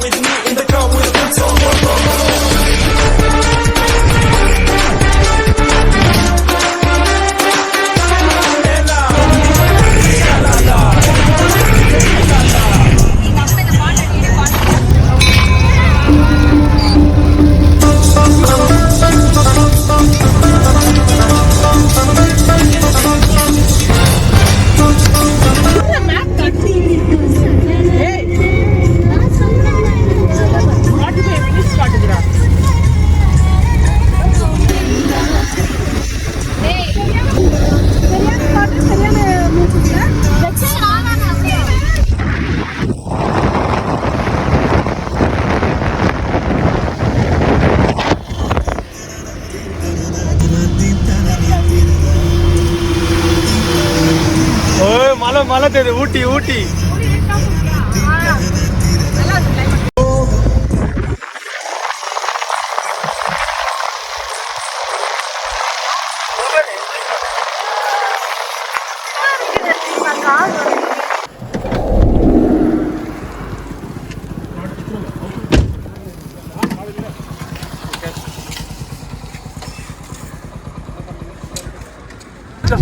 with me in the car with a good song. மலை தெரியுது, ஊட்டி ஊட்டி.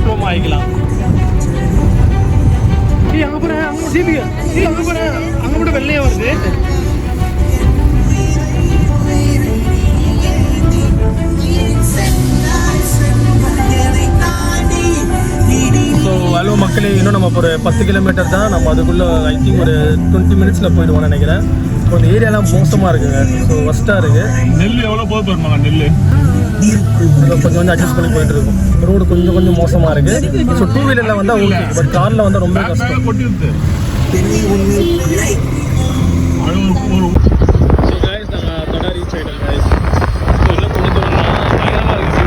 ஸ்லோமா ஆகிக்கலாம். அங்கே போகிறேன், அங்கே ஜிபி அங்கே போகிறேன், அங்கே கூட வெள்ளையே வருது. ஸோ ஹலோ மக்களே, இன்னும் நம்ம ஒரு 10 கிலோமீட்டர் தான். நம்ம அதுக்குள்ளே ஐ திங்க் ஒரு 20 மினிட்ஸில் போயிடுவோம்னு நினைக்கிறேன். ஸோ இந்த ஏரியாலாம் மோசமாக இருக்குங்க. ஸோ ஒஸ்ட்டாக இருக்குது. நெல் எவ்வளோ போது போயிருமாங்க நெல் கொஞ்சம் அட்ஜஸ்ட் பண்ணி போயிட்டு இருக்கும். ரோடு கொஞ்சம் மோசமாக இருக்குது. ஸோ 2 வீலரில் வந்தால் ஓகே, பட் காரில் வந்தால் ரொம்ப கஷ்டம். ஸோ கைஸ், நாங்கள் கடை ரீச் ஆகிட்டோம் கைஸ். ஸோ இல்லை கொஞ்சம் தூரம் தான், பயங்கரமாக இருக்குது.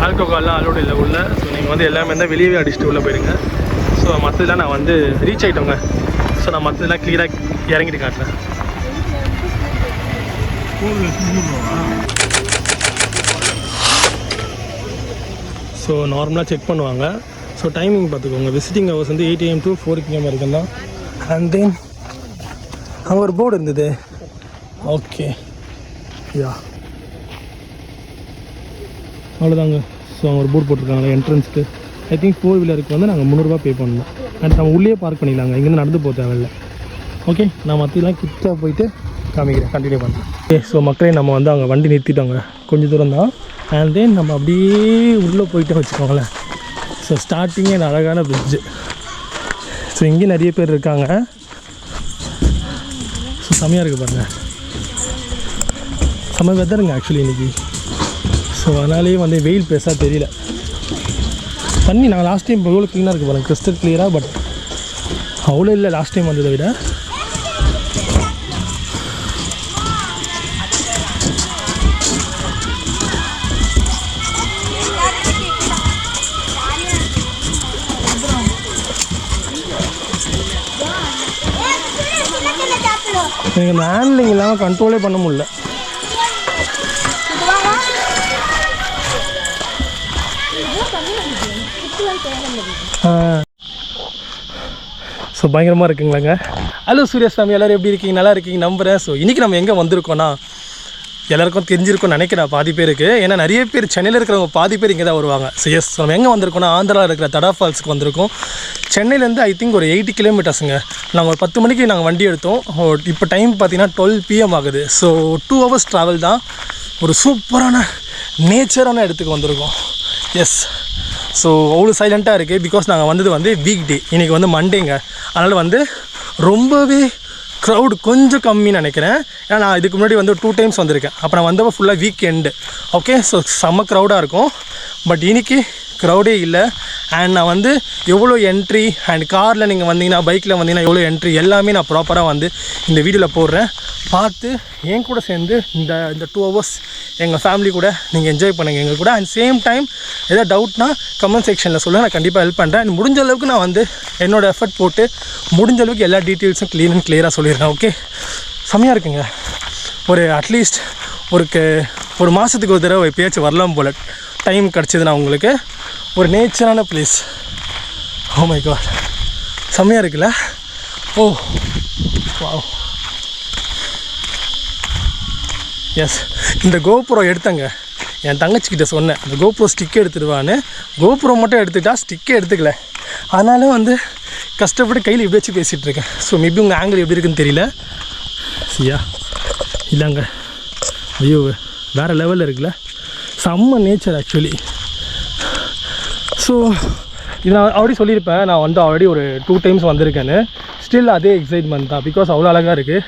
ஆல்கோஹால்லாம் அலோடு இல்லை உள்ள. ஸோ நீங்கள் வந்து எல்லாமே தான் வெளியே அடிச்சுட்டு உள்ளே போயிடுங்க. ஸோ மற்றதெல்லாம் நான் வந்து ரீச் ஆகிட்டோங்க. ஸோ நான் மற்றதெல்லாம் கிளியராக இறங்கிட்டு காட்டுறேன். ஸோ நார்மலாக செக் பண்ணுவாங்க. ஸோ டைமிங் பார்த்துக்கோங்க. விசிட்டிங் ஹவர்ஸ் வந்து 8 AM to 4 PM வரைக்கும் தான். அண்ட் தென் அங்கே ஒரு போர்டு இருந்தது. ஓகே, யா அவ்வளோதாங்க. ஸோ அவங்க ஒரு போர்டு போட்டிருக்காங்க என்ட்ரன்ஸ்க்கு. ஐ திங்க் 4 வீலருக்கு வந்து நாங்கள் 300 ரூபா பே பண்ணணும். அண்ட் நம்ம உள்ளே பார்க் பண்ணிடலாங்க, இங்கேருந்து நடந்து போக தேவையில்லை. ஓகே, நான் மற்றெல்லாம் கிட்ட போயிட்டு காமிக்கிறேன், கண்டினியூ பண்ணுறேன். ஓகே, ஸோ மக்களே நம்ம வந்து அங்கே வண்டி நிறுத்திட்டோங்க. கொஞ்சம் தூரம் தான். அண்ட் தென் நம்ம அப்படியே உள்ளே போயிட்டு வச்சுக்கோங்களேன். ஸோ ஸ்டார்டிங்கே ஒரு அழகான பிரிட்ஜு. ஸோ இங்கேயும் நிறைய பேர் இருக்காங்க. ஸோ செம்மையாக இருக்குது பாருங்கள். செம்ம வெதருங்க ஆக்சுவலி இன்றைக்கி. ஸோ அதனாலேயே வந்து வெயில் பெருசாக தெரியல. தண்ணி நாங்கள் லாஸ்ட் டைம் எவ்வளோ க்ளீனாக இருக்குது பாருங்கள், கிறிஸ்டல் கிளியராக. பட் அவ்வளோ இல்லை லாஸ்ட் டைம் வந்ததை விட. எனக்கு இந்த ஹேண்ட்லிங் இல்லாமல் கண்ட்ரோலே பண்ண முடியல. ஸோ பயங்கரமாக இருக்குங்களாங்க. ஹலோ சூர்யாசாமி, எல்லோரும் எப்படி இருக்கீங்க? நல்லா இருக்கீங்க நம்புகிறேன். ஸோ இன்றைக்கி நம்ம எங்கே வந்திருக்கோன்னா, எல்லாருக்கும் தெரிஞ்சிருக்கும்னு நினைக்கிறேன் பாதி பேருக்கு. ஏன்னா நிறைய பேர் சென்னையில் இருக்கிறவங்க பாதி பேர் இங்கே தான் வருவாங்க. ஸோ எஸ், நம்ம எங்கே வந்திருக்கோன்னா ஆந்திராவில் இருக்கிற தடா ஃபால்ஸுக்கு வந்திருக்கோம். சென்னையிலேருந்து ஐ திங்க் ஒரு 80 கிலோமீட்டர்ஸுங்க. நாங்கள் ஒரு 10 மணிக்கு நாங்கள் வண்டி எடுத்தோம். இப்போ டைம் பார்த்தீங்கன்னா 12 PM ஆகுது. ஸோ 2 hours ட்ராவல் தான். ஒரு சூப்பரான நேச்சரான இடத்துக்கு வந்திருக்கோம். எஸ், ஸோ அவ்வளோ சைலண்ட்டாக இருக்குது. பிகாஸ் நாங்கள் வந்தது வந்து வீக் டே, இன்றைக்கி வந்து மண்டேங்க. அதனால் வந்து ரொம்பவே க்ரௌடு கொஞ்சம் கம்மின்னு நினைக்கிறேன். ஏன்னா நான் இதுக்கு முன்னாடி வந்து 2 times வந்திருக்கேன். அப்போ நான் வந்தப்போ ஃபுல்லாக வீக் எண்டு. ஓகே, ஸோ செம்ம க்ரௌடாக இருக்கும். பட் இன்றைக்கி க்ரௌடே இல்லை. அண்ட் நான் வந்து எவ்வளோ என்ட்ரி அண்ட் காரில் நீங்கள் வந்தீங்கன்னா பைக்கில் வந்தீங்கன்னா எவ்வளோ என்ட்ரி எல்லாமே நான் ப்ராப்பராக வந்து இந்த வீடியோவில் போடுறேன். பார்த்து என் கூட சேர்ந்து இந்த 2 hours எங்கள் ஃபேமிலி கூட நீங்கள் என்ஜாய் பண்ணுங்கள் எங்கள் கூட. அண்ட் சேம் டைம் எதாவது டவுட்னா கமெண்ட் செக்ஷனில் சொல்லுங்கள், நான் கண்டிப்பாக ஹெல்ப் பண்ணுறேன். அண்ட் முடிஞ்ச அளவுக்கு நான் வந்து என்னோடய எஃபர்ட் போட்டு முடிஞ்ச அளவுக்கு எல்லா டீட்டெயில்ஸும் க்ளீன் அண்ட் கிளியராக சொல்லிடுறேன். ஓகே, செம்மையாக இருக்குங்க. ஒரு அட்லீஸ்ட் ஒரு மாதத்துக்கு ஒரு தடவை எப்பயாச்சும் வரலாம் போல் டைம் கிடச்சிதுன்னா உங்களுக்கு. ஒரு நேச்சரான பிளேஸ். ஓ மை காட், செம்மையாக இருக்குல்ல. ஓ வாவ். எஸ், இந்த கோப்ரோ எடுத்தங்க என் தங்கச்சிக்கிட்ட சொன்னேன், இந்த கோப்ரோ ஸ்டிக் எடுத்துடுவான்னு. கோப்ரோ மட்டும் எடுத்துட்டா ஸ்டிக்கே எடுத்துக்கல. அதனால வந்து கஷ்டப்பட்டு கையில் இப்படி வச்சு பேசிகிட்டு இருக்கேன். ஸோ மேபி உங்கள் ஆங்கிள் எப்படி இருக்குன்னு தெரியல. சரியா இல்லைங்க, ஐயோ வேறு லெவலில் இருக்குல்ல, செம்ம நேச்சர் ஆக்சுவலி. ஸோ இது நான் ஆல்ரெடி சொல்லியிருப்பேன், நான் வந்து ஆல்ரெடி ஒரு 2 times வந்திருக்கேன்னு. ஸ்டில் அதே எக்ஸைட்மெண்ட் தான், பிகாஸ் அவ்வளோ அழகாக இருக்குது.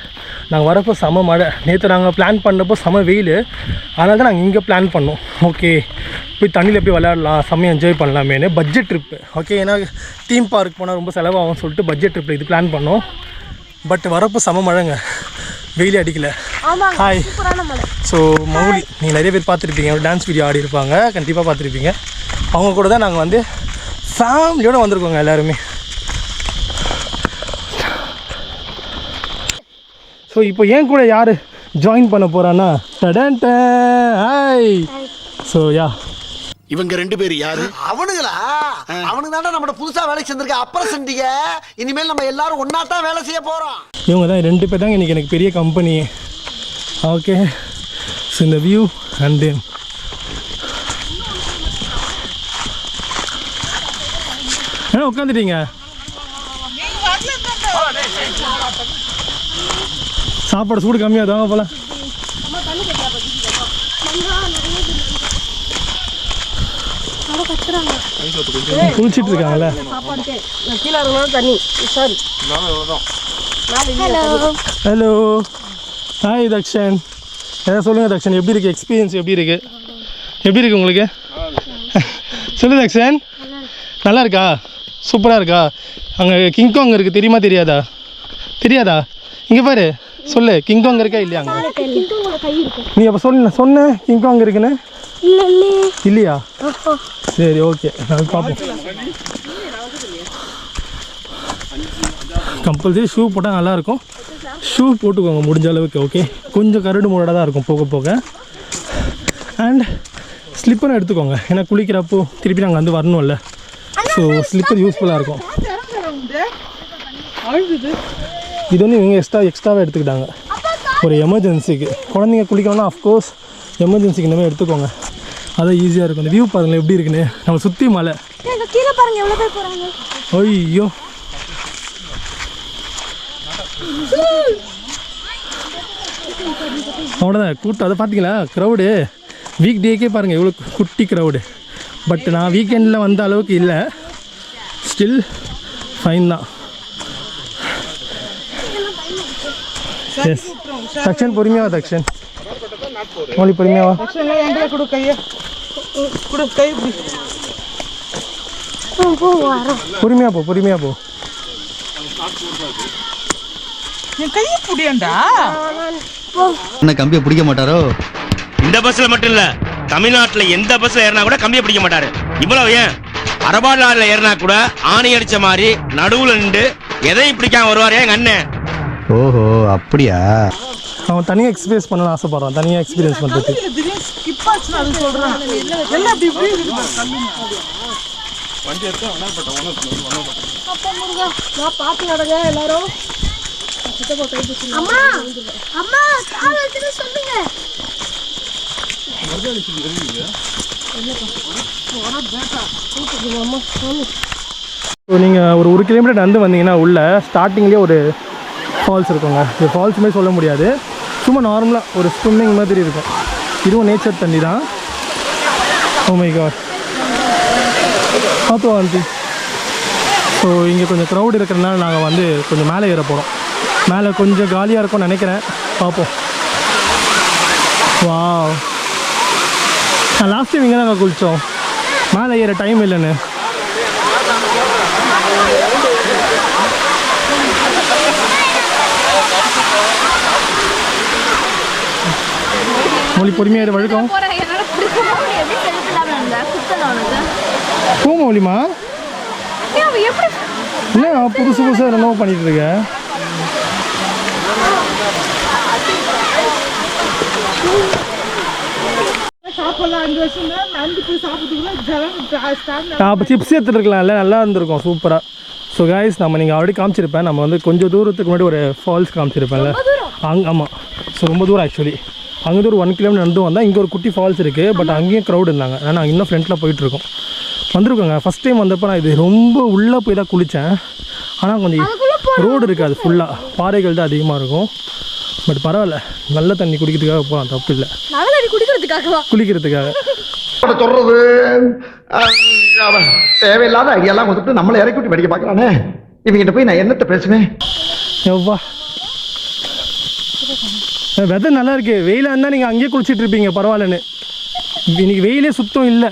நாங்கள் வரப்போ செம மழை, நேற்று நாங்கள் பிளான் பண்ணப்போ செம வெயில். அதனால தான் நாங்கள் இங்கே பிளான் பண்ணோம். ஓகே, போய் தண்ணியில் போய் விளையாடலாம், செம்மையாக என்ஜாய் பண்ணலாமேனு. Budget trip. ஓகே, ஏன்னா தீம் பார்க் போனால் ரொம்ப செலவாகும்னு சொல்லிட்டு பட்ஜெட் ட்ரிப்பில் இது பிளான் பண்ணோம். பட் வரப்போ செம மழைங்க, வெயிலே அடிக்கல. ஹாய். ஸோ மௌலி நீங்கள் நிறைய பேர் பார்த்துருப்பீங்க, ஒரு டான்ஸ் வீடியோ ஆடி இருப்பாங்க, கண்டிப்பாக பார்த்துருப்பீங்க. அவங்க கூட தான் நாங்கள் வந்து ஃபேமிலியோடு வந்திருக்கோங்க எல்லாருமே. ஸோ இப்போ ஏன் கூட யார் ஜாயின் பண்ண போகிறான்னா ஹாய். ஸோ யா, இவங்க 2 பேர் யாரு? அவனுங்களா? அவனுக்கு தானே நம்ம புதுசா வேலைக்கு சேர்ந்திருக்க அப்புறம் செஞ்சீங்க. இனிமேல் நம்ம எல்லாரும் ஒன்னா தான் வேலை செய்ய போறோம். இவங்க தான் 2 பேர் தாங்க இன்றைக்கி எனக்கு பெரிய கம்பெனி. ஓகே, ஸோ இந்த வியூ அண்ட் தேம். ஏன்னா உட்காந்துட்டீங்க, சாப்பாடு சூடு கம்மியாக தாங்க போல. குளிச்சிட்டு இருக்காங்கல்ல. Hello, hi Dakshan. ஏதாவது சொல்லுங்கள் தக்ஷன், எப்படி இருக்குது எக்ஸ்பீரியன்ஸ்? எப்படி இருக்குது உங்களுக்கு? சொல்லு தக்ஷன். நல்லா இருக்கா? சூப்பராக இருக்கா? அங்கே கிங்காங் இருக்குது, தெரியுமா தெரியாதா? இங்கே பாரு, சொல்லு, கிங்காங் இருக்கா இல்லையா? அங்கே நீ அப்போ சொன்ன கிங்காங் இருக்குன்னு இல்லையா? சரி, ஓகே, நான் பார்ப்போம். கம்பல்சரி ஷூ போட்டால் நல்லாயிருக்கும். ஷூ போட்டுக்கோங்க முடிஞ்ச அளவுக்கு. ஓகே, கொஞ்சம் கரடு முரடாக தான் இருக்கும் போக. அண்ட் ஸ்லிப்பரும் எடுத்துக்கோங்க, ஏன்னா குளிக்கிறப்போ திருப்பி நாங்கள் வந்து வரணும்ல. ஸோ ஸ்லிப்பர் யூஸ்ஃபுல்லாக இருக்கும். இது வந்து இவங்க எக்ஸ்ட்ராவாக எடுத்துக்கிட்டாங்க ஒரு எமர்ஜென்சிக்கு. குழந்தைங்க குளிக்கணும்னா அஃப்கோர்ஸ் எமர்ஜென்சிக்கு இந்த மாதிரி எடுத்துக்கோங்க, அதான் ஈஸியாக இருக்கும். இந்த வியூ பாருங்களேன் எப்படி இருக்குன்னு. நம்ம சுற்றி மலை. கீழே பாருங்க எவ்வளோ பேர் போகிறாங்க. ஐயோ, அவ்வளோதான் கூட்டம். அதை பார்த்தீங்களா க்ரௌடு? வீக் டேக்கே பாருங்கள் எவ்வளோ குட்டி க்ரௌடு. பட் நான் வீக்கெண்டில் வந்த அளவுக்கு இல்லை, ஸ்டில் ஃபைன் தான். எஸ் தக்ஷன், பொறுமையாவா தக்ஷன், மொழி பொறுமையாவா. பொறுமையா போ. என்ன கம்பியை பிடிக்க மாட்டாரோ? இந்த பஸ்ல மட்டும் இல்ல, தமிழ்நாட்டுல எந்த பஸ்ல ஏறினா கூட கம்பியை பிடிக்க மாட்டாரு. இவ்வளவு ஏன் அரபாடுல ஏறினா கூட ஆணி அடிச்ச மாதிரி நடுவுல நின்று எதையும் பிடிக்காம வருவாரு எங்க அண்ணன். ஓஹோ, அப்படியா? அவன் தனியாக எக்ஸ்பீரியன்ஸ் பண்ணணும்னு ஆசைப்படுறான், தனியாக எக்ஸ்பீரியன்ஸ் பண்ணுறது. நீங்கள் ஒரு 1 கிலோமீட்டர் நடந்து வந்தீங்கன்னா உள்ள ஸ்டார்டிங்லேயே ஒரு ஃபால்ஸ் இருக்குங்க. இது ஃபால்ஸ் மாதிரி சொல்ல முடியாது, சும்மா நார்மலாக ஒரு ஸ்விம்மிங் மாதிரி இருக்கும். இதுவும் நேச்சர் தண்ணி தான். ஓ மை காட், பார்த்து ஆண்டி. ஸோ இங்கே கொஞ்சம் க்ரௌட் இருக்கிறதுனால நாங்கள் வந்து கொஞ்சம் மேலே ஏற போகிறோம். மேலே கொஞ்சம் காலியாக இருக்கும்னு நினைக்கிறேன், பார்ப்போம். வா, நான் லாஸ்ட் டைம் இங்கே தாங்க குளித்தோம். மேலே ஏற டைம் இல்லைன்னு. மொழி பொறுமையாக வழுக்கம் போ மொழிமா. என்ன புதுசு புதுசாக என்னவோ பண்ணிட்டு இருக்க. அப்போ சிப்ஸ் எடுத்துட்டு இருக்கலாம்ல, நல்லா இருந்திருக்கும் சூப்பராக. ஸோ கைஸ், நீங்கள் ஆல்ரெடி காமிச்சிருப்பேன். நம்ம வந்து கொஞ்சம் தூரத்துக்கு முன்னாடி ஒரு ஃபால்ஸ் காமிச்சிருப்பேன்ல ஆமாம். ஸோ ரொம்ப தூரம் ஆக்சுவலி. அங்கேருந்து ஒரு 1 கிலோமீட்டர் நடந்து வந்தால் இங்கே ஒரு குட்டி ஃபால்ஸ் இருக்குது. பட் அங்கேயும் க்ரௌட் இருந்தாங்க. நாங்கள் இன்னும் ஃப்ரண்ட்டில் போயிட்டுருக்கோம். வந்திருக்கோங்க. ஃபஸ்ட் டைம் வந்தப்போ நான் இது ரொம்ப உள்ளே போய் தான் குளித்தேன். ஆனால் கொஞ்சம் ரோடு இருக்காது, ஃபுல்லாக பாறைகள் தான் அதிகமாக இருக்கும். பட் பரவாயில்ல, நல்ல தண்ணி குடிக்கிறதுக்காக போகலாம், தப்பு இல்லை. குளிக்கிறதுக்காக சொல்றது தேவையில்லாத ஐடியாலாம் கொடுத்துட்டு நம்மளை இறக்கி விட்டு படிக்க பார்க்கலானே. இவங்கிட்ட போய் நான் என்னத்தை பேசுவேன். எவ்வா வெதர் நல்லா இருக்கு. வெயிலாக இருந்தால் நீங்கள் அங்கேயே குளிச்சுட்டு இருப்பீங்க பரவாயில்லன்னு. இன்னைக்கு வெயிலே சுத்தம் இல்லை,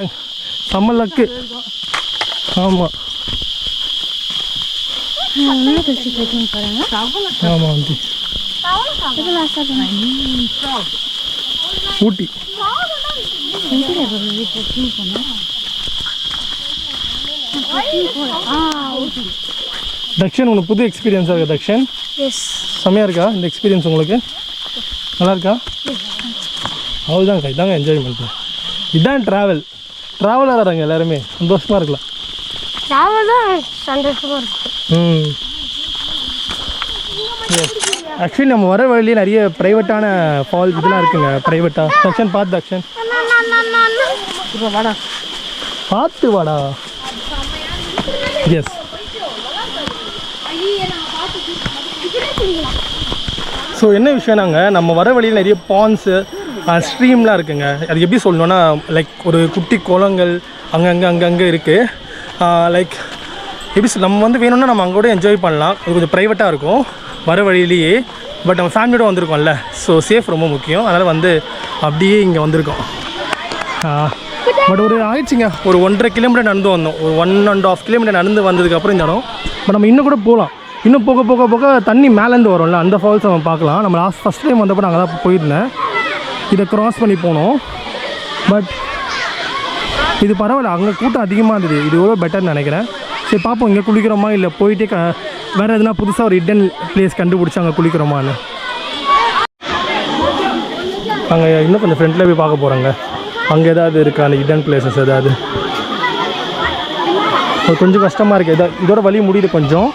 செம்ம லக்கு. ஆமாம் ஆமாம் வந்து ஊட்டி தக்ஷன், உனக்கு புது எக்ஸ்பீரியன்ஸாக இருக்கா தக்ஷன்? செம்மையாக இருக்கா இந்த எக்ஸ்பீரியன்ஸ் உங்களுக்கு? நல்லா இருக்கா? அவ்வளோதாங்க, இதாங்க என்ஜாய்மெண்ட்டு. இதுதான் ட்ராவலர் ஆகிறாங்க எல்லாருமே, சந்தோஷமாக இருக்கலாம். ஆக்சுவலி நம்ம வர வழியிலே நிறைய ப்ரைவேட்டான ஃபால்ஸ் இதெல்லாம் இருக்குங்க. ப்ரைவேட்டாக தக்ஷன் பார்த்து தக்ஷன் பார்த்து வாடா. எஸ், ஸோ என்ன விஷயம்னாங்க, நம்ம வர வழியில் நிறைய பாண்ட்ஸு ஸ்ட்ரீம்லாம் இருக்குங்க. அது எப்படி சொல்லணுன்னா, லைக் ஒரு குட்டி குளங்கள் அங்கங்கே இருக்குது. லைக் எப்படி நம்ம வந்து வேணும்னா நம்ம அங்கே கூட என்ஜாய் பண்ணலாம். அது கொஞ்சம் ப்ரைவேட்டாக இருக்கும் வர வழியிலேயே. பட் நம்ம ஃபேமிலியோட வந்திருக்கோம்ல, ஸோ சேஃப் ரொம்ப முக்கியம். அதனால் வந்து அப்படியே இங்கே வந்திருக்கோம். பட் ஒரு ஆயிடுச்சுங்க, ஒரு 1.5 கிலோமீட்டர் நடந்து வந்தோம். ஒரு 1.5 கிலோமீட்டர் நடந்து வந்ததுக்கப்புறம் இந்த இடம். பட் நம்ம இன்னும் கூட போகலாம். இன்னும் போக போக போக தண்ணி மேலேருந்து வரும்ல, அந்த ஃபால்ஸ் நம்ம பார்க்கலாம். நம்ம ஃபஸ்ட் டைம் வந்தப்போ நாங்கள் தான் போயிருந்தேன். இதை க்ராஸ் பண்ணி போனோம். பட் இது பரவாயில்ல, அங்கே கூட்டம் அதிகமாக இருந்தது. இது எவ்வளோ பெட்டர்னு நினைக்கிறேன். சரி பார்ப்போம், இங்கே குளிக்கிறோமா இல்லை போயிட்டே வேறு எதுனா புதுசாக ஒரு ஹிடன் பிளேஸ் கண்டுபிடிச்சி அங்கே குளிக்கிறோமான்னு. அங்கே இன்னும் கொஞ்சம் ஃப்ரெண்டில் போய் பார்க்க போகிறாங்க. அங்கே ஏதாவது இருக்கா அந்த ஹிடன் பிளேசஸ் ஏதாவது? கொஞ்சம் கஷ்டமாக இருக்குது. இதோட வழி முடியுது கொஞ்சம்.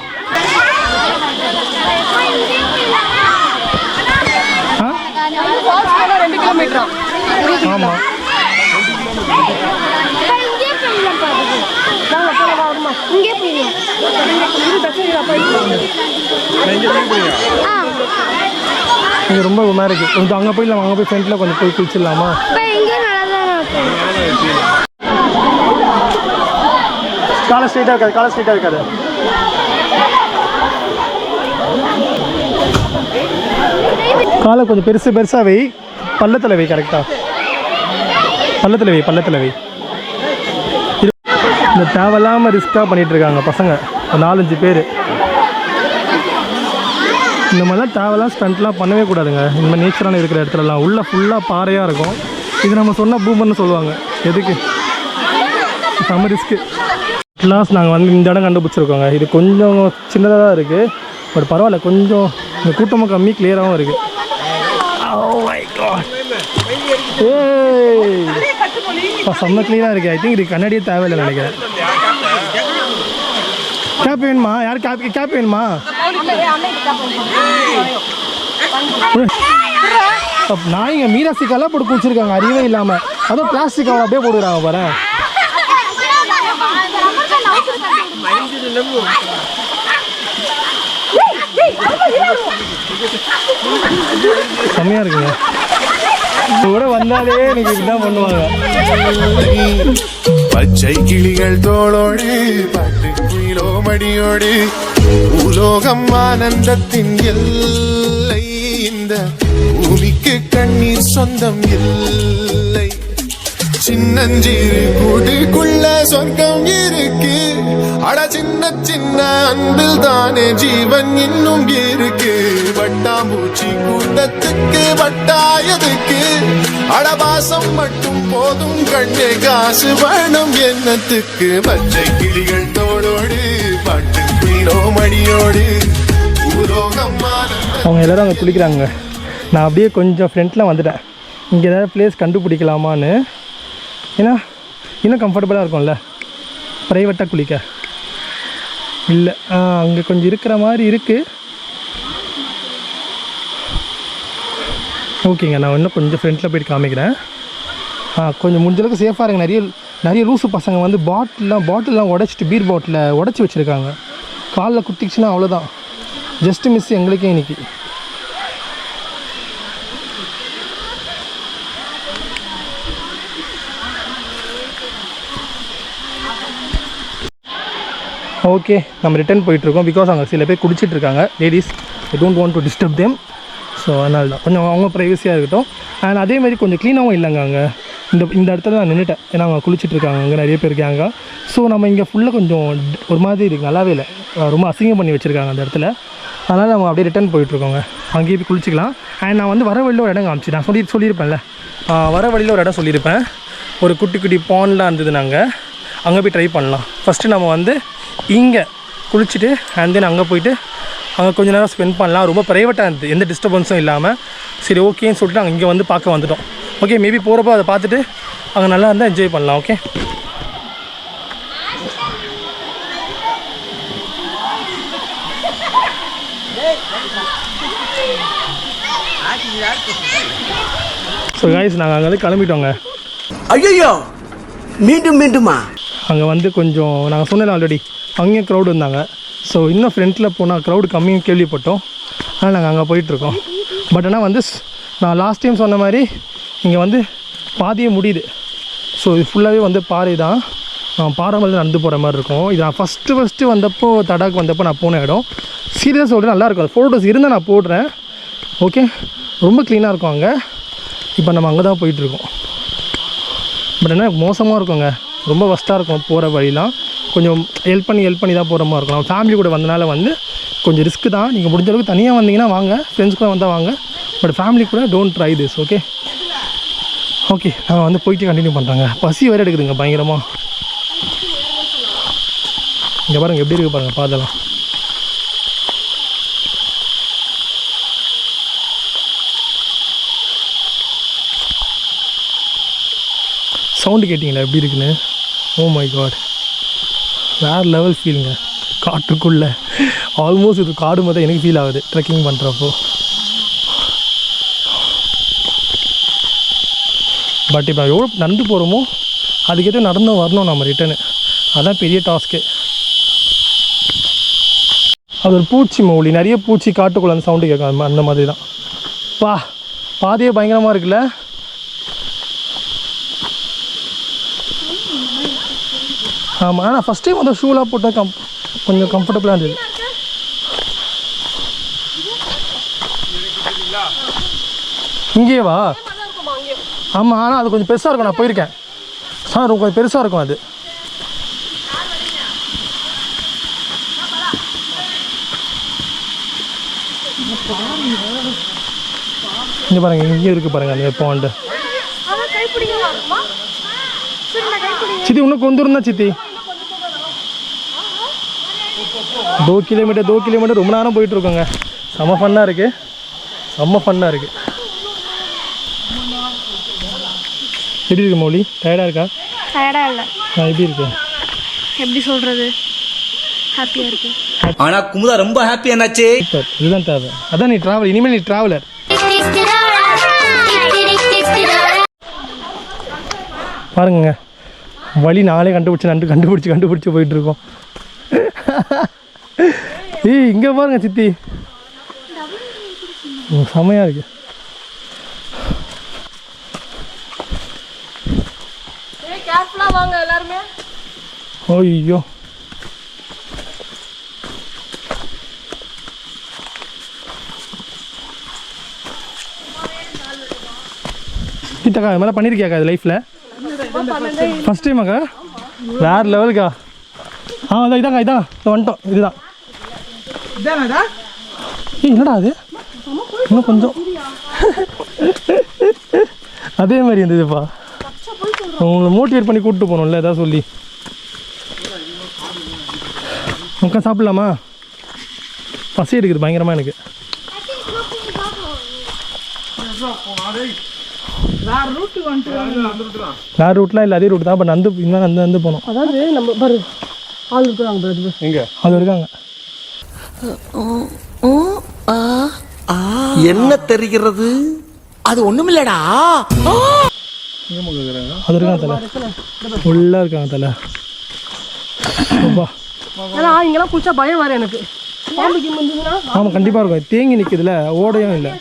ஆமாம், இங்கே ரொம்ப ஒரு இருக்குது. கொஞ்சம் அங்கே போய் அங்கே போய் ஃப்ரெண்டில் கொஞ்சம் போய் குளிச்சிடலாமா? காலை ஸ்ட்ரைட்டாக இருக்காது. காலை கொஞ்சம் பெருசாக வை, பள்ளத்தில் வை. கரெக்டாக பள்ளத்தில் வை. இந்த தேவையில்லாமல் ரிஸ்க்காக பண்ணிகிட்ருக்காங்க பசங்க, 4-5 பேர். இந்த மாதிரிலாம் தேவையில்லாம் ஸ்டண்ட்லாம் பண்ணவே கூடாதுங்க. இந்த மாதிரி நேச்சரான இருக்கிற இடத்துலலாம் உள்ளே ஃபுல்லாக பாறையாக இருக்கும். இது நம்ம சொன்னால் பூமர்னு சொல்லுவாங்க. எதுக்கு செம்ம ரிஸ்க்கு. லாஸ்ட் நாங்கள் வந்து இந்த இடம் கண்டுபிடிச்சிருக்கோங்க. இது கொஞ்சம் சின்னதாக தான் இருக்குது. பட் பரவாயில்ல, கொஞ்சம் இந்த கூட்டமும் கம்மி, கிளியராகவும் இருக்குது. செம்ம கிளியராக இருக்குது. ஐ திங்க் இது கண்ணாடியே தேவையில்லை நினைக்கிறேன். கேப் வேணுமா? யார் கேப் வேணுமா? நாய்ங்க மீராசிக்கெல்லாம் போட்டு குடிச்சிருக்காங்க அறிவே இல்லாமல். அதுவும் பிளாஸ்டிக் கவர் அப்படியே போடுறாங்க பாரு. செம்மையாக இருக்குங்க. கூட வந்தாலே எனக்கு இதுதான் பண்ணுவாங்க. பச்சை கிளிகள் தோளோடு பாட்டு குயிலோ மடியோடு உலோகம் ஆனந்தத்தின் எல்லை. இந்த பூமிக்கு கண்ணீர் சொந்தம் இல்லை. சின்னஞ்சிறு கூட்டுக்குள்ள சொர்க்கம் இருக்கு அட சின்ன சின்ன அன்பில் தானே ஜீவன் இன்னும் இருக்கு வட்டாம்பூச்சி கூட்டத்துக்கு வட்டாயதுக்கு அடபாசம் மட்டும் போதும் கண்ணே காசு வேணும் என்னத்துக்கு பச்சை கிளிகள் தோளோடு பாட்டு குயிலோ மடியோடு ஊரோகமான அவங்க எல்லோரும் அங்கே குளிக்கிறாங்க. நான் அப்படியே கொஞ்சம் ஃப்ரெண்டில் வந்துட்டேன். இங்கே ஏதாவது பிளேஸ் கண்டுபிடிக்கலாமான்னு. ஏன்னா இன்னும் கம்ஃபர்டபுளாக இருக்கும்ல ப்ரைவேட்டாக குளிக்க. இல்லை அங்கே கொஞ்சம் இருக்கிற மாதிரி இருக்குது. ஓகேங்க, நான் இன்னும் கொஞ்சம் ஃப்ரெண்டில் போய்ட்டு காமிக்கிறேன். கொஞ்சம் முடிஞ்சளவுக்கு சேஃபாக இருங்க. நிறைய லூசு பசங்க வந்து பாட்டில்லாம் உடச்சிட்டு பீர் பாட்டிலை உடச்சி வச்சுருக்காங்க. காலில் குத்திச்சுன்னா அவ்வளோதான். ஜஸ்ட் மிஸ் எங்களுக்கே இன்னைக்கு. ஓகே, நம்ம ரிட்டர்ன் போயிட்டுருக்கோம். பிகாஸ் அங்கே சில பேர் குடிச்சிட்டு இருக்காங்க ladies. I don't want to disturb them. So அதனால தான் கொஞ்சம் அவங்க ப்ரைவசியாக இருக்கட்டும். அண்ட் அதேமாதிரி கொஞ்சம் க்ளீனாகவும் இல்லைங்க அங்கே. இந்த இடத்துல நான் நின்றுட்டேன். ஏன்னா அவங்க குளிச்சிட்ருக்காங்க, அங்கே நிறைய பேர் இருக்காங்க. ஸோ நம்ம இங்கே ஃபுல்லாக கொஞ்சம் ஒரு மாதிரி இருக்குது, நல்லாவே இல்லை. ரொம்ப அசிங்கம் பண்ணி வச்சுருக்காங்க அந்த இடத்துல. அதனால் நம்ம அப்படியே ரிட்டர்ன் போயிட்டுருக்கோங்க. அங்கேயே போய் குளிச்சிக்கலாம். அண்ட் நான் வந்து வர வழியில் ஒரு இடம் காமிச்சு நான் சொல்லியிருப்பேன்ல, வர வழியில் ஒரு இடம் சொல்லியிருப்பேன். ஒரு குட்டி பாண்ட்லாம் இருந்தது. நாங்கள் அங்கே போய் ட்ரை பண்ணலாம். ஃபஸ்ட்டு நம்ம வந்து இங்கே குளிச்சுட்டு அண்ட் தென் அங்கே போயிட்டு அங்கே கொஞ்சம் நேரம் ஸ்பெண்ட் பண்ணலாம். ரொம்ப ப்ரைவேட்டாக இருந்தது, எந்த டிஸ்டர்பன்ஸும் இல்லாமல். சரி ஓகேன்னு சொல்லிட்டு நாங்கள் இங்கே வந்து பார்க்க வந்துட்டோம். ஓகே, மேபி போகிறப்போ அதை பார்த்துட்டு அங்கே நல்லா இருந்தால் என்ஜாய் பண்ணலாம். ஓகே, ஸோ காய்ஸ் நாங்கள் அங்கே வந்து கிளம்பிட்டோங்க. ஐயோ மீண்டுமா அங்கே வந்து கொஞ்சம் நாங்கள் சொன்னல ஆல்ரெடி அங்கேயும் க்ரௌடு இருந்தாங்க. ஸோ இன்னும் ஃப்ரண்ட்டில் போனால் க்ரௌடு கம்மியும் கேள்விப்பட்டோம். ஆனால் நாங்கள் அங்கே போயிட்டுருக்கோம். பட் ஆனால் வந்து நான் லாஸ்ட் டைம் சொன்ன மாதிரி இங்கே வந்து பாதியே முடியுது. ஸோ இது ஃபுல்லாகவே வந்து பாறை தான். பாறை மேலே நடந்து போகிற மாதிரி இருக்கும். இது நான் ஃபஸ்ட்டு வந்தப்போ தடாக் வந்தப்போ நான் போன இடம். சீரியஸாக சொல்கிறேன், நல்லாயிருக்கும். அது ஃபோட்டோஸ் இருந்தால் நான் போடுறேன். ஓகே, ரொம்ப க்ளீனாக இருக்கும் அங்கே. இப்போ நம்ம அங்கே தான் போயிட்டுருக்கோம். பட் என்ன மோசமாக இருக்குங்க, ரொம்ப வஸ்ட்டாக இருக்கும் போகிற வழிலாம். கொஞ்சம் ஹெல்ப் பண்ணி தான் போகிற மாதிரி இருக்கும். நம்ம ஃபேமிலி கூட வந்தனால வந்து கொஞ்சம் ரிஸ்க்கு தான். நீங்கள் முடிஞ்ச அளவுக்கு தனியாக வந்தீங்கன்னா வாங்க, ஃப்ரெண்ட்ஸ் கூட வந்தால் வாங்க. பட் ஃபேமிலி கூட டோன்ட் ட்ரை திஸ். ஓகே நான் வந்து போயிட்டு கண்டினியூ பண்ணுறாங்க. பசி வேறு எடுக்குதுங்க பயங்கரமாக. இங்கே பாருங்கள் எப்படி இருக்குது பாருங்கள் பாதெல்லாம். சவுண்டு கேட்டிங்களா எப்படி இருக்குன்னு? ஓ மை காட், வேறு லெவல் ஃபீலுங்க. காட்டுக்குள்ளே ஆல்மோஸ்ட் இது காடு மாதிரி எனக்கு ஃபீல் ஆகுது ட்ரெக்கிங் பண்ணுறப்போ. பட் இப்போ எவ்வளோ நடந்து போகிறோமோ அதுக்கேற்ற நடந்து வரணும் நம்ம ரிட்டனு. அதுதான் பெரிய டாஸ்க்கு. அது ஒரு பூச்சி மௌலி, நிறைய பூச்சி காட்டுக்குள்ளே அந்த சவுண்டு கேட்கும். அந்த மாதிரி தான். பாதையே பயங்கரமாக இருக்குல்ல. ஆமாம், ஆனால் ஃபஸ்ட் டைம் அந்த ஷூலாம் போட்டால் கொஞ்சம் கம்ஃபர்டபுளாக இருந்தது. இங்கேவா? ஆமாம், ஆனால் அது கொஞ்சம் பெருசாக இருக்கும். நான் போயிருக்கேன் சார், கொஞ்சம் பெருசாக இருக்கும் அது. இங்கே பாருங்கள், இங்கேயும் இருக்குது பாருங்கள் அந்த பாண்டு. சித்தி இன்னும் கொண்டு தான் சித்தி. 2 கிலோமீட்டர் ரொம்ப நேரம் போயிட்டுருக்கோங்க. செம்ம ஃபன்னாக இருக்குது. எப்படி இருக்கு மௌலி? டயர்டாக இருக்கா? டயர்டாக இல்லை. எப்படி இருக்கு? எப்படி சொல்கிறது, ஹாப்பியாக இருக்கு. ஆனால் குமுதா ரொம்ப ஹாப்பி என்னாச்சு. சூப்பர், இதுதான் தேவை. அதான் நீ ட்ராவல், இனிமேல் நீ ட்ராவலர். பாருங்க வழி நாளே கண்டுபிடிச்சி போயிட்டுருக்கோம். இங்கே பாருங்க சித்தி, செமையாக இருக்கு. வாங்க எல்லாருமே. ஐயோ கீதாக்கா இது மாதிரிலாம் பண்ணியிருக்கியாக்கா இது லைஃப்பில்? ஃபர்ஸ்ட் டைமாக்கா வேறு லெவலுக்கா அதான் இதாங்க இதான் வந்துட்டோம் இதுதான் என்னடா அது இன்னும் கொஞ்சம் அதே மாதிரி இருந்ததுப்பா உங்களை மோட்டிவேட் பண்ணி கூப்பிட்டு போகணும்ல ஏதாவது சொல்லி உட்கா சாப்பிட்லாமா பசி எடுக்குது பயங்கரமாக எனக்கு வேறு ரூட்லாம் இல்லை அதே ரூட் தான் பட் இன்னும் வந்து போகணும் அதாவது நம்ம பாரு ஆள் இருக்கிறாங்க எங்கே அது இருக்காங்க என்ன தெரிகிறது? அது ஒண்ணுமில்லடா. அது இருக்காங்க தலை ஃபுல்லாக இருக்காங்க தலை இங்கெல்லாம் குளிச்சா பயம் வர எனக்கு ஆமாம் கண்டிப்பாக இருக்கும் தேங்கி நிற்குதுல ஓடையும் இல்லை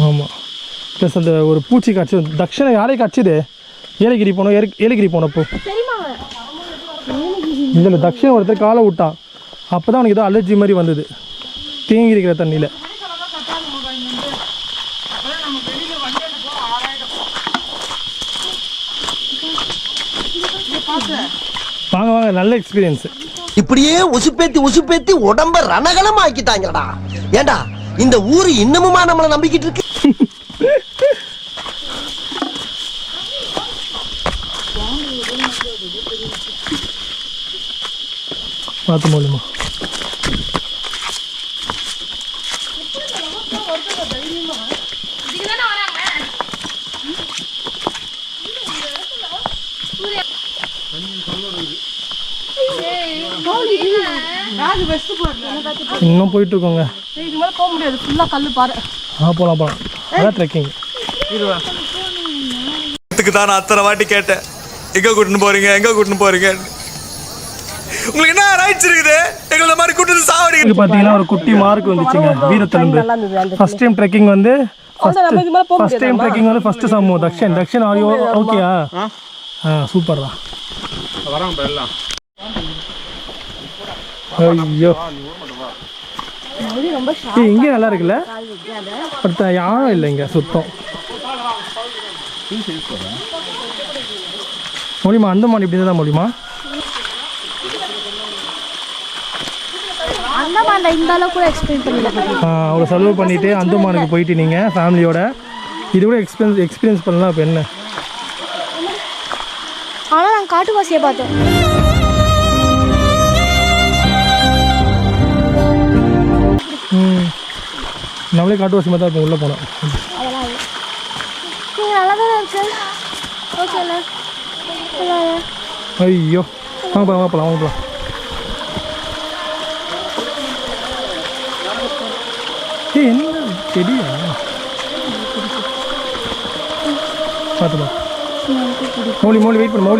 ஆமாம் ப்ளஸ் அந்த ஒரு பூச்சி காய்ச்சி தட்சிணை யாரே காய்ச்சிது ஏலகிரி போனோம் ஏலகிரி போனப்போ இதில் தட்சிணை ஒருத்தர் காலை விட்டான் அப்போ தான் அவனுக்கு ஏதோ அலர்ஜி மாதிரி வந்தது தேங்கி இருக்கிற தண்ணியில் வாங்க வாங்க நல்ல எக்ஸ்பீரியன்ஸ் இப்படியே உசுப்பேத்தி உடம்ப ரணகலம் ஆக்கிட்டாங்கடா. ஏண்டா இந்த ஊரு இன்னமுமா நம்மளை நம்பிக்கிட்டு இருக்கு? பார்த்து மூலியமா இன்னும் போயிட்டு இருக்கோங்க. இதுக்கு மேலே போக முடியாது ஃபுல்லாக கல் பாரு. போகலாம் அதான் ட்ரெக்கிங். இதுக்கு தான் நான் அத்தனை வாட்டி கேட்டேன் எங்கே கூட்டின்னு போறீங்க உங்களுக்கு என்ன ரைட்ஸ் இருக்குது எங்களை மாதிரி கூட்டிட்டு சாவடி. இது பார்த்தீங்கன்னா ஒரு குட்டி மார்க் வந்துச்சுங்க வீரத்தழும்பு. ஃபர்ஸ்ட் டைம் ட்ரெக்கிங் வந்து ஃபர்ஸ்ட் சம்மு தக்ஷன் ஆரியோ ஓகேயா சூப்பர் தான் வராங்க எல்லாம். ஐயோ இங்கே நல்லா இருக்குல்ல பட் யாரும் இல்லை இங்கே சுத்தம். மொழிமா அந்தமான் இப்படி தான் மொழிமா அவ்வளோ செலவு பண்ணிவிட்டு அந்தமானுக்கு போயிட்டு நீங்கள் ஃபேமிலியோட இது கூட எக்ஸ்பீரியன்ஸ் பண்ணலாம். இப்போ என்ன ஆனால் நான் காட்டுவாசியை பார்த்தேன். நம்மளே காட்டுவாசி மாதிரி தான் இப்போ உள்ளே போனோம். நல்லா தான் இருந்துச்சு. ஓகேண்ணா ஐயோ வாங்க போகலாம். என்ன செடியா பார்த்துப்பா மௌலி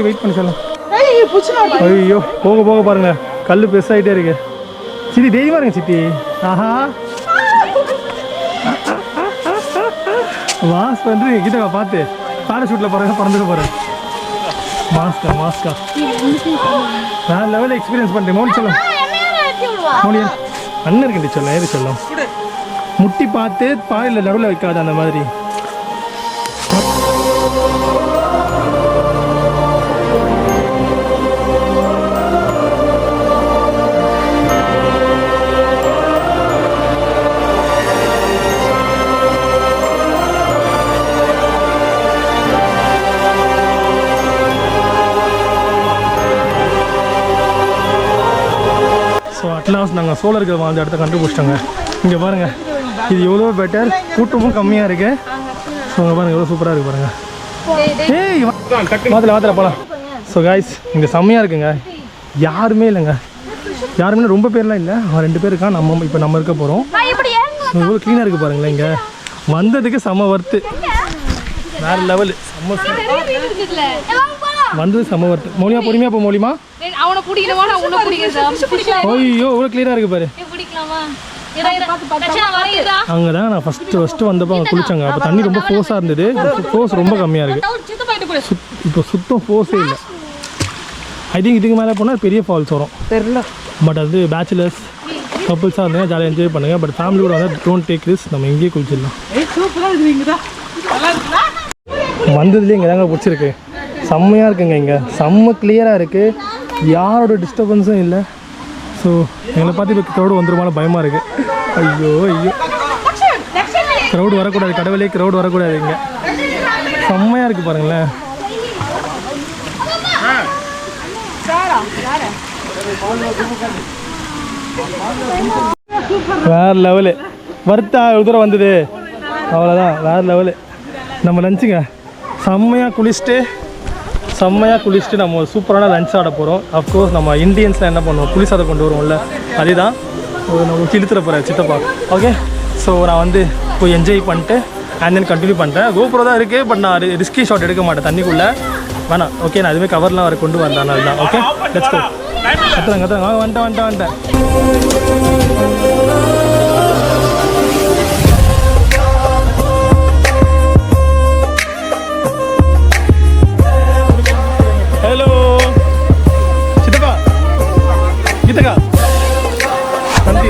வெயிட் பண்ணி சொல்லலாம். ஐயோ போக பாருங்க கல் பெருசாகிட்டே இருக்கு. சித்தி தெய்வமா இருங்க சித்தி. ஆஹா மாஸ்க் பண்ணுறீங்க கிட்ட பார்த்து பேராஷூட்டில் பறந்துட்டு போகிறேன். மாஸ்கா வேறு லெவலில் எக்ஸ்பீரியன்ஸ் பண்ணுறேன். மௌலி சொல்லும் மௌலியா அண்ணன் இருக்குண்டி சொல்லலாம் ஏது சொல்லலாம் முட்டி பார்த்து பாயில் நடுவில் வைக்காது அந்த மாதிரி. ஸோ அட்லாஸ்ட் நாங்கள் சோழர்கள் வாழ்ந்த இடத்த கண்டுபிடிச்சிட்டோங்க. இங்கே பாருங்கள் இது எவ்வளோ பெட்டர் கூட்டமும் கம்மியாக இருக்குது. ஸோ இங்கே பாருங்கள் எவ்வளோ சூப்பராக இருக்குது பாருங்கள். ஏய் மாத்திர போகலாம். ஸோ காய்ஸ் இங்கே செம்மையாக இருக்குங்க. யாருமே இல்லைங்க யாருமே ரொம்ப பேர்லாம் இல்லை. 2 பேர் இருக்கா இப்போ நம்ம இருக்க போகிறோம். எவ்வளோ க்ளீனாக இருக்குது பாருங்களேன். இங்கே வந்ததுக்கு செம்ம ஒர்த்து வேறு லெவலு வந்தது செம்ம ஒர்த்து. மௌலிமா பொறுமையாக போ மௌலிமா. ஐயோ எவ்வளோ க்ளீனாக இருக்குது பாரு. அங்கே தான் நான் ஃபஸ்ட்டு வந்தப்போ அவங்க குளிச்சாங்க. அப்போ தண்ணி ரொம்ப ஃபோர்ஸாக இருந்தது. ஃபோர்ஸ் ரொம்ப கம்மியாக இருக்குது. இப்போ சுத்தம் ஃபோர்ஸே இல்லை. ஐ திங்க் இதுக்கு மேலே போனால் பெரிய ஃபால்ஸ் வரும் தெரியல. பட் அது பேச்சுலர்ஸ் கப்புள்ஸாக இருந்தீங்க ஜாலியாக என்ஜாய் பண்ணுங்கள். பட் ஃபேமிலி கூட வந்து டோன்ட் டேக் ரிஸ்க். நம்ம இங்கேயே குளிச்சிடலாம். வந்ததுலேயே இங்கே தாங்க பிடிச்சிருக்கு. செம்மையாக இருக்குங்க. இங்கே செம்ம கிளியராக இருக்குது, யாரோட டிஸ்டர்பன்ஸும் இல்லை. ஸோ எங்களை பார்த்து இப்போ க்ரௌடு வந்துருமாலும் பயமாக இருக்குது. ஐயோ ஐயோ, க்ரௌடு வரக்கூடாது கடவுளே, க்ரௌடு வரக்கூடாது. இங்கே செம்மையாக இருக்குது பாருங்களேன். வேறு லெவலு. வருத்தா இவ்வளோ தூரம் வந்தது, அவ்வளோதான். வேறு லெவலு. நம்ம லஞ்சுங்க செம்மையாக குளிச்சுட்டு நம்ம ஒரு சூப்பரான லஞ்ச் ஆட போகிறோம். அஃப்கோர்ஸ் நம்ம இந்தியன்ஸில் என்ன பண்ணுவோம், புளி சாதம் கொண்டு வருவோம்ல, அதுதான் நம்ம கிழித்துற போகிறேன் சித்தப்பா. ஓகே, ஸோ நான் வந்து போய் என்ஜாய் பண்ணிட்டு அண்ட் தென் கண்டினியூ பண்ணுறேன். கோபுரம் தான் இருக்குது, பட் நான் ரிஸ்கி ஷாட் எடுக்க மாட்டேன் தண்ணிக்குள்ளே, வேணாம். ஓகே, நான் எதுவுமே கவர்லாம் வர கொண்டு வந்தேன், அதனால தான். ஓகே, லெட்ஸ் கோ. கத்துறேன் வந்துட்டேன். ஹலோ சித்தப்பா, கீதக்கா, நன்றி.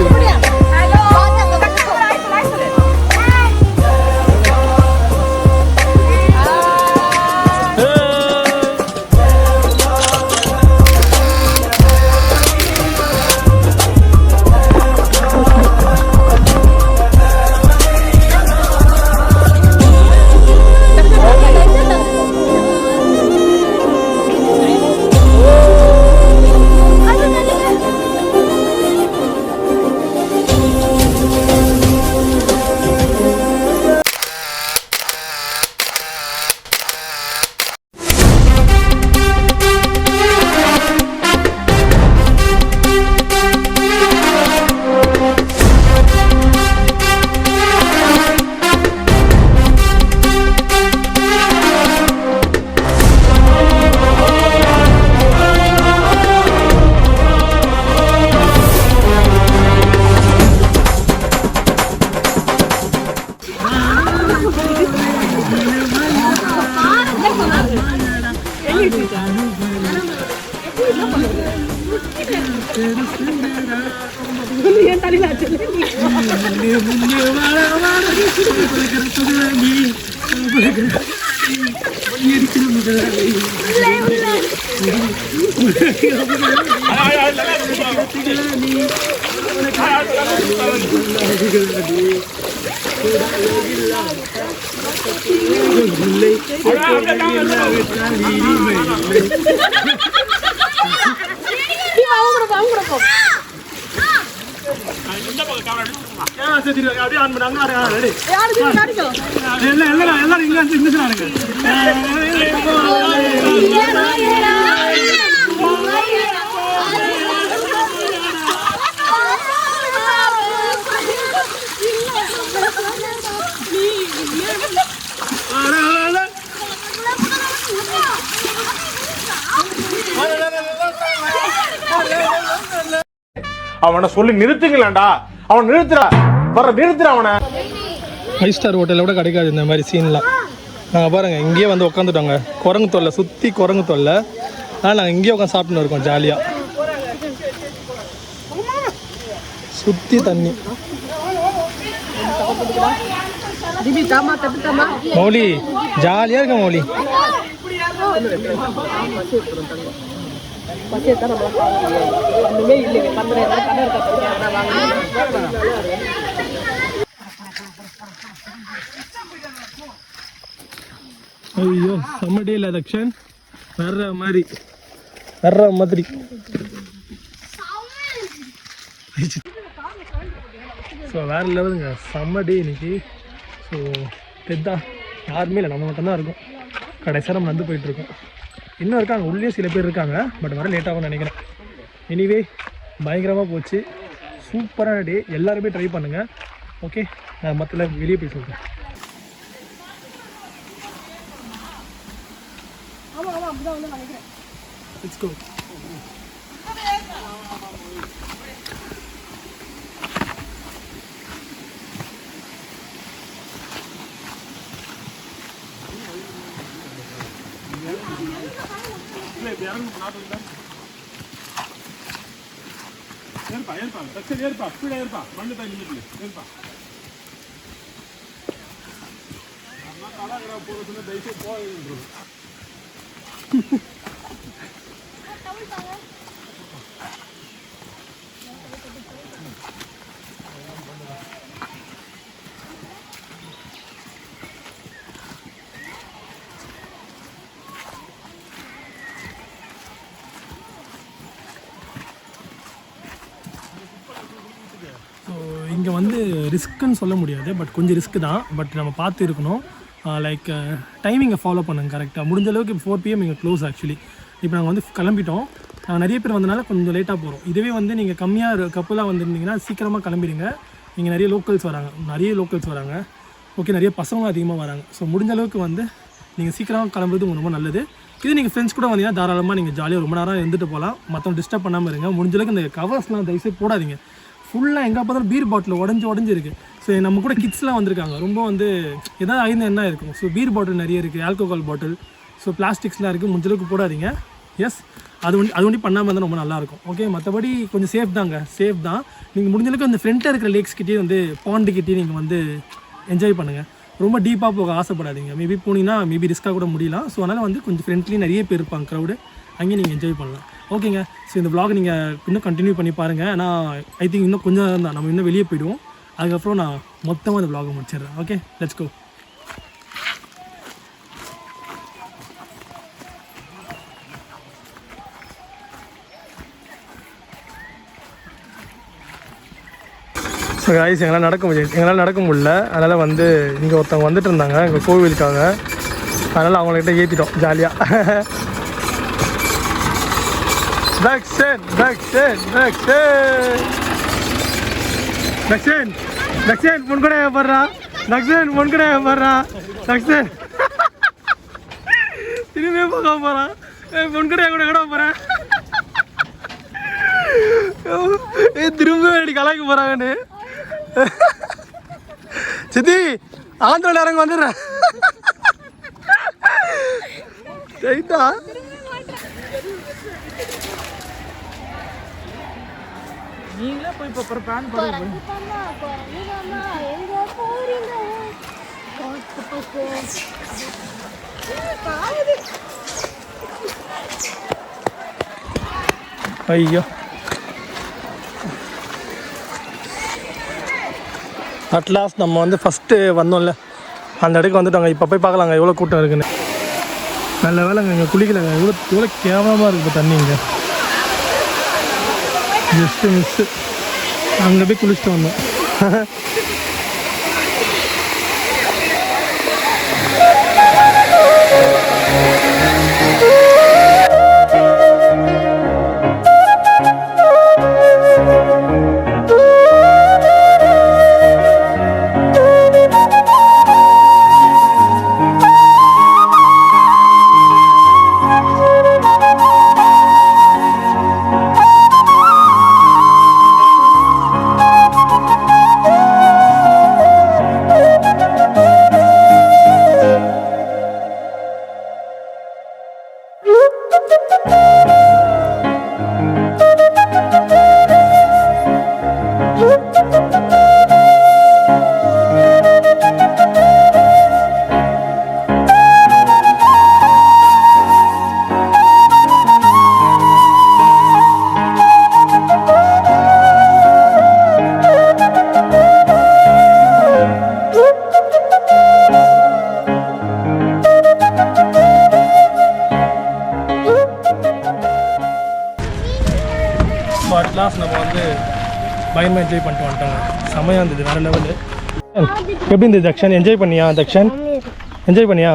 அவனை சொல்லி நிறுத்துங்களேன்டா, அவன் நிறுத்துறா, நிறுத்துற அவனை. 5 ஸ்டார் ஹோட்டலில் கூட கிடைக்காது இந்த மாதிரி சீன்லாம். நாங்கள் பாருங்கள் இங்கேயே வந்து உட்காந்துட்டோங்க, குரங்கு தொல்லை, சுற்றி குரங்கு தொல்லை. ஆனால் நாங்கள் இங்கேயே உட்காந்து சாப்பிட்டுன்னு இருக்கோம் ஜாலியாக, சுற்றி தண்ணி. மௌலி ஜாலியாக இருக்க மௌலி. ஐயோ செம்ம டே இல்லை தக்ஷன், வர்ற மாதிரி. ஸோ வேறு லெவலுங்க, செம்ம டே இன்னைக்கு. ஸோ பெத்தா யாருமே இல்லை, நம்ம மட்டும்தான் இருக்கும். கடைசியாக நம்ம நடந்து போயிட்டுருக்கோம். இன்னும் இருக்காங்க உள்ளே சில பேர் இருக்காங்க, பட் வர லேட்டாகவும் நினைக்கிறேன். எனிவே பயங்கரமாக போச்சு, சூப்பரான டே. எல்லாருமே ட்ரை பண்ணுங்கள். ஓகே, நான் மற்ற வெளியே போய் சொல்கிறேன். Let's go. ஸோ இங்கே வந்து ரிஸ்க்குன்னு சொல்ல முடியாது, பட் கொஞ்சம் ரிஸ்க்கு தான். பட் நம்ம பார்த்து இருக்கணும். லைக் டைமிங்கை ஃபாலோ பண்ணுங்க கரெக்டாக. முடிஞ்ச அளவுக்கு 4 PM இங்கே க்ளோஸ். ஆக்சுவலி இப்போ நாங்கள் வந்து கிளம்பிட்டோம். நிறைய பேர் வந்தனால கொஞ்சம் லேட்டாக போகிறோம். இதுவே வந்து நீங்கள் கம்மியாக கப்பலாக வந்துருந்தீங்கன்னா சீக்கிரமாக கிளம்பிடுங்க. இங்கே நிறைய லோக்கல்ஸ் வராங்க. ஓகே, நிறைய பசங்களும் அதிகமாக வராங்க. ஸோ முடிஞ்ச அளவுக்கு வந்து நீங்கள் சீக்கிரமாக கிளம்புறது உங்களுக்கு ரொம்ப நல்லது. இது நீங்கள் ஃப்ரெண்ட்ஸ் கூட வந்தீங்கன்னா தாராளமாக நீங்கள் ஜாலியாக ரொம்ப நேரம் இருந்துட்டு போகலாம். மற்றவங்க டிஸ்டர்ப் பண்ணாமல் இருங்க. முடிஞ்ச அளவுக்கு இந்த கவர்ஸ்லாம் தயவுசெய்து போடாதீங்க. ஃபுல்லாக எங்கே பார்த்தாலும் பீர் பாட்டில் உடஞ்சி இருக்குது. ஸோ நம்ம கூட கிட்ஸ்லாம் வந்திருக்காங்க. ரொம்ப வந்து எதாவது ஆயிருந்து என்ன இருக்கும். ஸோ பீர் பாட்டில் நிறைய இருக்குது, ஆல்கோஹால் பாட்டில், ஸோ பிளாஸ்டிக்ஸ்லாம் இருக்குது. முடிஞ்சளவுக்கு போடாதீங்க. எஸ், அது ஒண்டி பண்ணாமல் இருந்தால் ரொம்ப நல்லாயிருக்கும். ஓகே, மற்றபடி கொஞ்சம் சேஃப் தான். நீங்கள் முடிஞ்சளவுக்கு அந்த ஃப்ரெண்டில் இருக்கிற லேக்ஸ்கிட்டே வந்து பாண்டுக்கிட்டே நீங்கள் வந்து என்ஜாய் பண்ணுங்கள். ரொம்ப டீப்பாக போக ஆசைப்படாதீங்க. மேபி போனீங்கன்னா மேபி ரிஸ்க்காக கூட முடியலாம். ஸோ அதனால் வந்து கொஞ்சம் ஃப்ரெண்ட்லி நிறைய பேர் இருப்பாங்க க்ரௌடு, அங்கேயும் நீங்கள் என்ஜாய் பண்ணலாம். ஓகேங்க. ஸோ இந்த vlog நீங்கள் இன்னும் கண்டினியூ பண்ணி பாருங்கள். ஏன்னா ஐ திங்க் இன்னும் கொஞ்சம் தான், நம்ம இன்னும் வெளியே போய்டுவோம். அதுக்கப்புறம் நான் மொத்தமாக இந்த vlog முடிச்சிடுறேன். Okay, let's go. So guys, எங்களால் நடக்க முடியல. அதனால் வந்து இங்கே ஒருத்தவங்க வந்துட்டு இருந்தாங்க எங்கள் கோவிலுக்காக. அதனால் அவங்கள்கிட்ட ஏற்றிட்டோம் ஜாலியாக. தக்ஷன் பொன் கூட போடுறா. திரும்பியே போக போகிறான். பொன் கூட போகிறேன். திரும்ப அடி கலாய்க்க போகிறாங்கன்னு. சித்தி, ஆந்திராவில் இறங்க வந்துடுறேன். ரைட்டா? நீங்களே போய் இப்போ பிளான் பண்ணுங்க. ஐயோ, அட்லாஸ்ட் நம்ம வந்து ஃபஸ்ட்டு வந்தோம்ல அந்த இடத்துக்கு வந்துட்டாங்க. இப்போ போய் பார்க்கலாங்க எவ்வளோ கூட்டம் இருக்குன்னு. நல்ல வேலைங்க இங்கே குளிக்கலைங்க. எவ்வளோ கேவலமாக இருக்குது தண்ணி. இங்கே ஜஸ்ட்டு மிஸ்ஸு. அங்கே போய் குளிச்சுட்டு வந்தோம். அட்லாஸ்ட் நம்ம வந்து பயமாக என்ஜாய் பண்ணிட்டு வந்துட்டோங்க. செமையாக இருந்தது, வேறு லெவலு. எப்படி இருந்தது தக்ஷன்? என்ஜாய் பண்ணியா தக்ஷன்? என்ஜாய் பண்ணியா?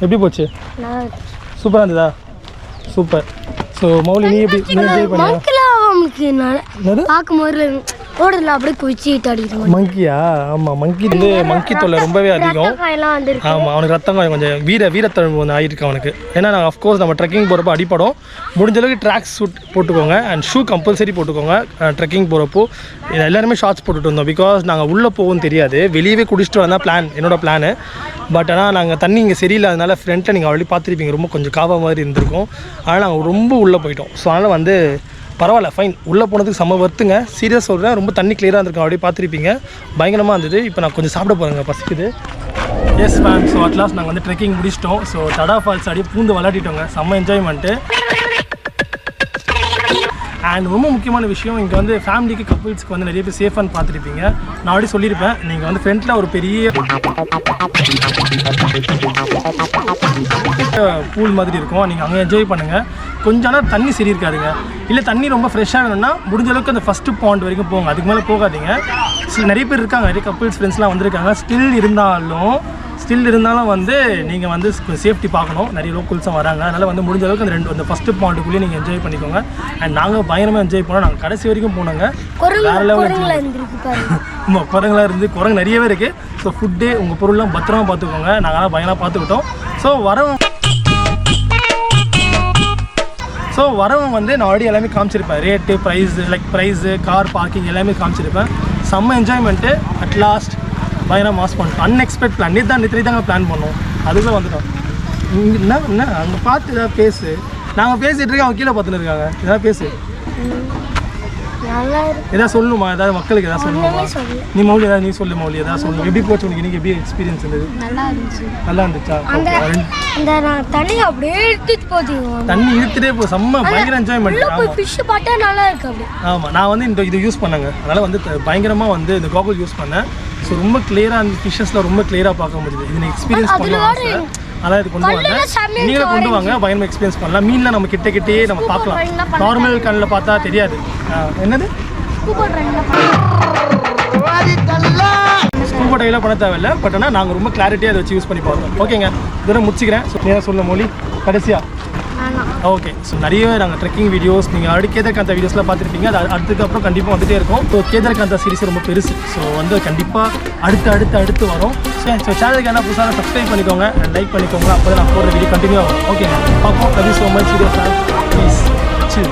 எப்படி போச்சு? சூப்பராக இருந்ததா? சூப்பர். ஸோ மௌலி, நீ என்ஜாய் பண்ணியா? ஓடல அப்படியே குச்சி அடிக்கிற மங்கியா? ஆமாம், மங்கி தொல்லை ரொம்பவே அதிகம். ஆமாம், அவனுக்கு ரத்தம் கொஞ்சம் வீரத்தழும்பு வந்து ஆகிருக்கு அவனுக்கு. ஏன்னா நாங்கள் அஃப்கோர்ஸ் நம்ம ட்ரெக்கிங் போகிறப்போ அடிப்படும். முடிஞ்ச அளவுக்கு ட்ராக் சூட் போட்டுக்கோங்க அண்ட் ஷூ கம்பல்சரி போட்டுக்கோங்க. ட்ரெக்கிங் போகிறப்போ எல்லாருமே ஷார்ட்ஸ் போட்டுட்டு வந்தோம். பிகாஸ் நாங்கள் உள்ளே போகவும் தெரியாது, வெளியவே குடிச்சிட்டு வந்தால் என்னோடய பிளானு. பட் ஆனால் நாங்கள் தண்ணி இங்கே சரியில்லாதனால ஃப்ரெண்ட்டில் நீங்கள் ஆல்ரெடி பார்த்துருப்பீங்க, ரொம்ப கொஞ்சம் காவா மாதிரி இருந்திருக்கும். அதனால் நாங்கள் ரொம்ப உள்ளே போயிட்டோம். ஸோ அதனால் வந்து பரவாயில்ல, ஃபைன். உள்ளே போனதுக்கு செம்ம வருத்துங்க. சீரியஸ் சொல்கிறேன், ரொம்ப தண்ணி கிளியராக இருந்திருக்கும். அப்படியே பார்த்துருப்பீங்க, பயங்கரமாக இருந்தது. இப்போ நான் கொஞ்சம் சாப்பிட போகிறேங்க, பசிக்குது. Yes ma'am. ஸோ அட்லாஸ்ட் நாங்கள் வந்து ட்ரெக்கிங் முடிச்சிட்டோம். ஸோ தடா ஃபால்ஸ் அப்படியே பூந்து விளையாடிட்டோங்க. செம்ம என்ஜாய்மெண்ட்டு. அண்ட் ரொம்ப முக்கியமான விஷயம், இங்கே வந்து ஃபேமிலிக்கு கப்புள்ஸ்க்கு வந்து நிறைய பேர் சேஃபான்னு பார்த்துருப்பீங்க. நான் ஆல்ரெடி சொல்லியிருப்பேன், நீங்கள் வந்து ஃப்ரண்ட்டில் ஒரு பெரிய பூல் மாதிரி இருக்கும், நீங்கள் அங்கே என்ஜாய் பண்ணுங்கள். கொஞ்சம் ஆனால் தண்ணி சரி இருக்காதுங்க. இல்லை தண்ணி ரொம்ப ஃப்ரெஷ்ஷாக வேணும்னா முடிஞ்ச அளவுக்கு அந்த ஃபஸ்ட்டு பாயிண்ட் வரைக்கும் போங்க, அதுக்கு மேலே போகாதீங்க. நிறைய பேர் இருக்காங்க, நிறைய கப்புள்ஸ் ஃப்ரெண்ட்ஸ்லாம் வந்திருக்காங்க. ஸ்டில் இருந்தாலும் வந்து நீங்கள் வந்து சேஃப்டி பார்க்கணும். நிறைய லோக்கல்ஸும் வராங்க. அதனால் வந்து முடிஞ்ச அளவுக்கு அந்த ஃபஸ்ட்டு பாயிண்ட்டுக்குள்ளேயே நீங்கள் என்ஜாய் பண்ணிக்கோங்க. அண்ட் நாங்கள் பயங்கரமாக என்ஜாய் பண்ணோம். நாங்கள் கடைசி வரைக்கும் போனோங்க. வேறு லெவல் ஆமாம், குரங்களாக இருந்து குரங்கு நிறையவே இருக்குது. ஸோ ஃபுட்டு உங்கள் பொருள்லாம் பத்திரமா பார்த்துக்கோங்க. நாங்களாம் பயங்கரமாக பார்த்துக்கிட்டோம். ஸோ வரவங்க வந்து நான் ஆல்ரெடி எல்லாமே காமிச்சிருப்பேன். ரேட்டு, ப்ரைஸு, கார் பார்க்கிங் எல்லாமே காமிச்சிருப்பேன். செம்ம என்ஜாய்மெண்ட்டு. அட்லாஸ்ட் பயங்கரமாக மாஸ் பண்ணிட்டோம். அன்எக்ஸ்பெக்ட் பிளான். நேற்று தாங்க பிளான் பண்ணோம், அதுக்குள்ளே வந்துட்டோம். என்ன அங்கே பார்த்து எதாவது பேசு. நாங்கள் பேசிகிட்டு இருக்கோம், அவங்க கீழே பார்த்துன்னு இருக்காங்க. எதாவது பேசு, எதாவது சொல்லணுமா? ஏதாவது மக்களுக்கு எதாவது சொல்லணுமா? நீ மௌலி ஏதாவது நீ சொல்லு. மௌலி எதாவது சொல்லணும். எப்படி போச்சு உனக்கு இன்னைக்கு? எப்படி எக்ஸ்பீரியன்ஸ் இருந்தது? நல்லா இருந்துச்சா? தண்ணி அப்படியே இழுத்துட்டு போகுது. தண்ணி இழுத்துட்டே போ, செம்ம பயங்கர என்ஜாய்மெண்ட். ஃபிஷ் பார்த்தா நல்லா இருக்கு அப்படி. ஆமாம், நான் வந்து இது யூஸ் பண்ணேங்க. அதனால் வந்து பயங்கரமாக வந்து இந்த காகுல் யூஸ் பண்ணேன். ஸோ ரொம்ப கிளியராக அந்த ஃபிஷ்ஷஸ்லாம் ரொம்ப கிளியராக பார்க்க முடியுது. இது எக்ஸ்பீரியன்ஸ் பண்ணுவாங்க. அதெல்லாம் இது கொண்டு வாங்க, நீங்களும் கொண்டு வாங்க. பயங்கரமாக எக்ஸ்பீரியன்ஸ் பண்ணலாம். மீனில் நம்ம கிட்டே நம்ம பார்க்கலாம். நார்மல் கண்ணில் பார்த்தா தெரியாது. என்னது ஸ்கூபா டைவெல்லாம் பண்ண தேவையில்லை. பட் ஆனால் நாங்கள் ரொம்ப கிளாரிட்டியாக அதை வச்சு யூஸ் பண்ணி பார்த்தோம். ஓகேங்க, இதெல்லாம் முடிச்சுக்கிறேன். ஸோ நீங்கள் சொல்ல மொழி கடைசியாக ஓகே. ஸோ நிறைய நாங்கள் ட்ரெக்கிங் வீடியோஸ் நீங்கள் ஆல்ரெடி கேதார்காந்தா வீடியோஸ்லாம் பார்த்துருப்பீங்க. அது அதுக்கப்புறம் கண்டிப்பாக வந்துகிட்டே இருக்கும். ஸோ கேதார்காந்தா சீரிஸ் ரொம்ப பெருசு. ஸோ வந்து கண்டிப்பாக அடுத்து வரும். ஸோ சேனலுக்கு என்ன புதுசாக சப்ஸ்கிரைப் பண்ணிக்கோங்க, லைக் பண்ணிக்கோங்க. அப்போ தான் நான் போடுற வீடியோ கண்டினியூ ஆகும். ஓகே, பார்ப்போம். Love you so much video. Please chill.